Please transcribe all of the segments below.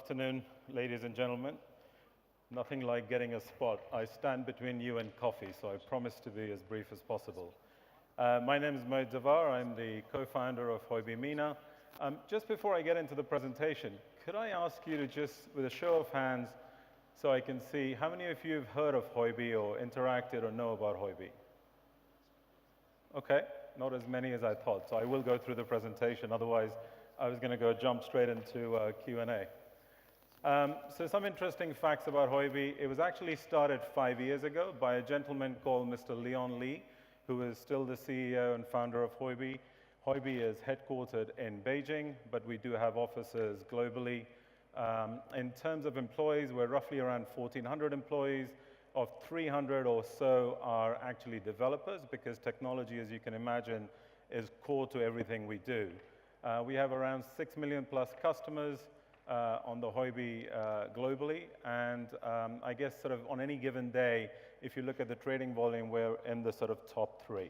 afternoon, ladies and gentlemen. Nothing like getting a spot. I stand between you and coffee, so I promise to be as brief as possible. My name is Mohit Davar. I'm the co-founder of Huobi MENA. Just before I get into the presentation, could I ask you to just, with a show of hands, so I can see, how many of you have heard of Huobi or interacted or know about Huobi? Okay, not as many as I thought, so I will go through the presentation. Otherwise, I was going to jump straight into Q&A. So some interesting facts about Huobi. It was actually started 5 years ago by a gentleman called Mr. Leon Lee, who is still the CEO and founder of Huobi. Huobi is headquartered in Beijing, but we do have offices globally. In terms of employees, we're roughly around 1,400 employees. Of 300 or so are actually developers, because technology, as you can imagine, is core to everything we do. We have around 6 million plus customers on the Huobi globally, and I guess sort of on any given day, if you look at the trading volume, we're in the sort of top 3.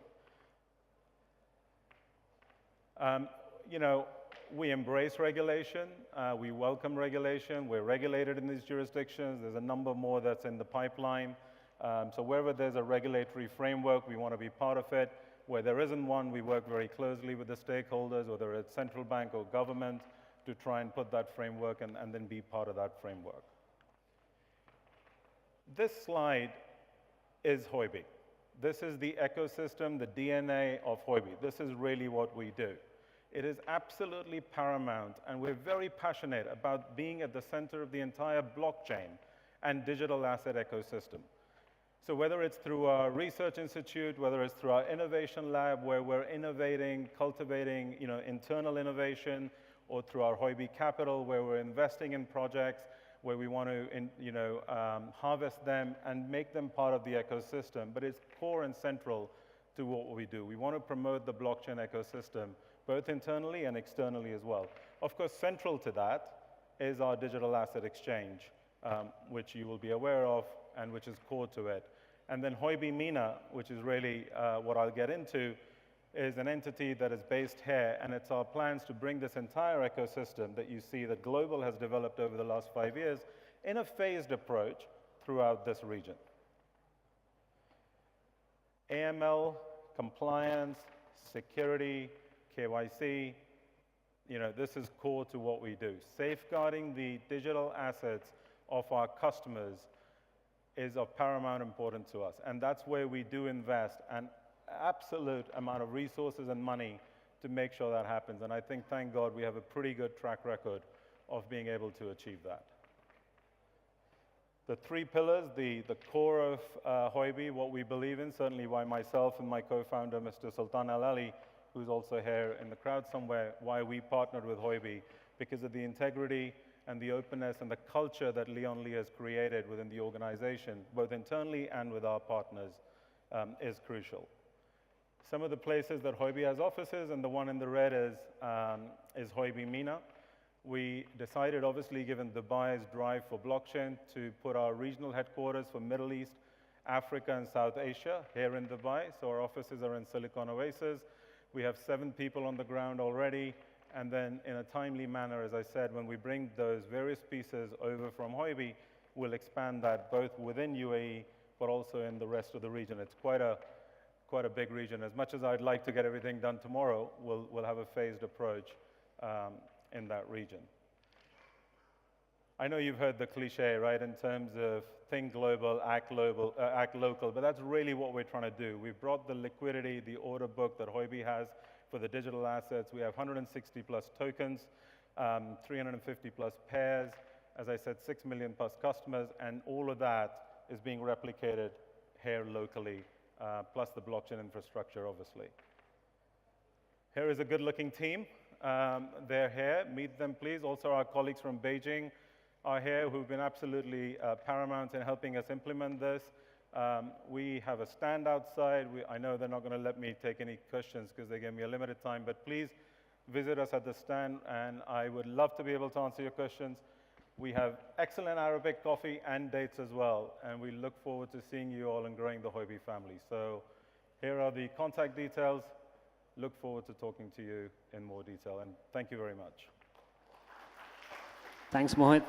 You know, we embrace regulation, we welcome regulation, we're regulated in these jurisdictions, there's a number more that's in the pipeline. So wherever there's a regulatory framework, we want to be part of it. Where there isn't one, we work very closely with the stakeholders, whether it's central bank or government, to try and put that framework and then be part of that framework. This slide is Huobi. This is the ecosystem, the DNA of Huobi. This is really what we do. It is absolutely paramount, and we're very passionate about being at the center of the entire blockchain and digital asset ecosystem. So whether it's through our research institute, whether it's through our innovation lab, where we're innovating, cultivating, internal innovation, or through our Huobi Capital, where we're investing in projects, where we want to harvest them and make them part of the ecosystem. But it's core and central to what we do. We want to promote the blockchain ecosystem, both internally and externally as well. Of course, central to that is our digital asset exchange, which you will be aware of and which is core to it. And then Huobi MENA, which is really what I'll get into, is an entity that is based here, and it's our plans to bring this entire ecosystem that you see that Global has developed over the last 5 years in a phased approach throughout this region. AML, compliance, security, KYC, this is core to what we do. Safeguarding the digital assets of our customers is of paramount importance to us, and that's where we do invest an absolute amount of resources and money to make sure that happens. And I think, thank God, we have a pretty good track record of being able to achieve that. The 3 pillars, the core of Huobi, what we believe in, certainly by myself and my co-founder, Mr. Sultan Al-Ali, who's also here in the crowd somewhere, why we partnered with Huobi, because of the integrity and the openness and the culture that Leon Lee has created within the organization, both internally and with our partners, is crucial. Some of the places that Huobi has offices, and the one in the red is Huobi MENA. We decided, obviously, given Dubai's drive for blockchain, to put our regional headquarters for Middle East, Africa, and South Asia here in Dubai. So our offices are in Silicon Oasis. We have 7 people on the ground already. And then in a timely manner, as I said, when we bring those various pieces over from Huobi, we'll expand that both within UAE, but also in the rest of the region. It's quite a big region. As much as I'd like to get everything done tomorrow, we'll have a phased approach in that region. I know you've heard the cliche, right, in terms of think global, act local, but that's really what we're trying to do. We've brought the liquidity, the order book that Huobi has for the digital assets. We have 160 plus tokens, 350 plus pairs, as I said, 6 million plus customers, and all of that is being replicated here locally, plus the blockchain infrastructure, obviously. Here is a good-looking team. They're here. Meet them, please. Also, our colleagues from Beijing are here, who've been absolutely paramount in helping us implement this. We have a stand outside. I know they're not going to let me take any questions because they gave me a limited time, but please visit us at the stand, and I would love to be able to answer your questions. We have excellent Arabic coffee and dates as well, and we look forward to seeing you all and growing the Huobi family. So here are the contact details. Look forward to talking to you in more detail, and thank you very much. Thanks, Mohit.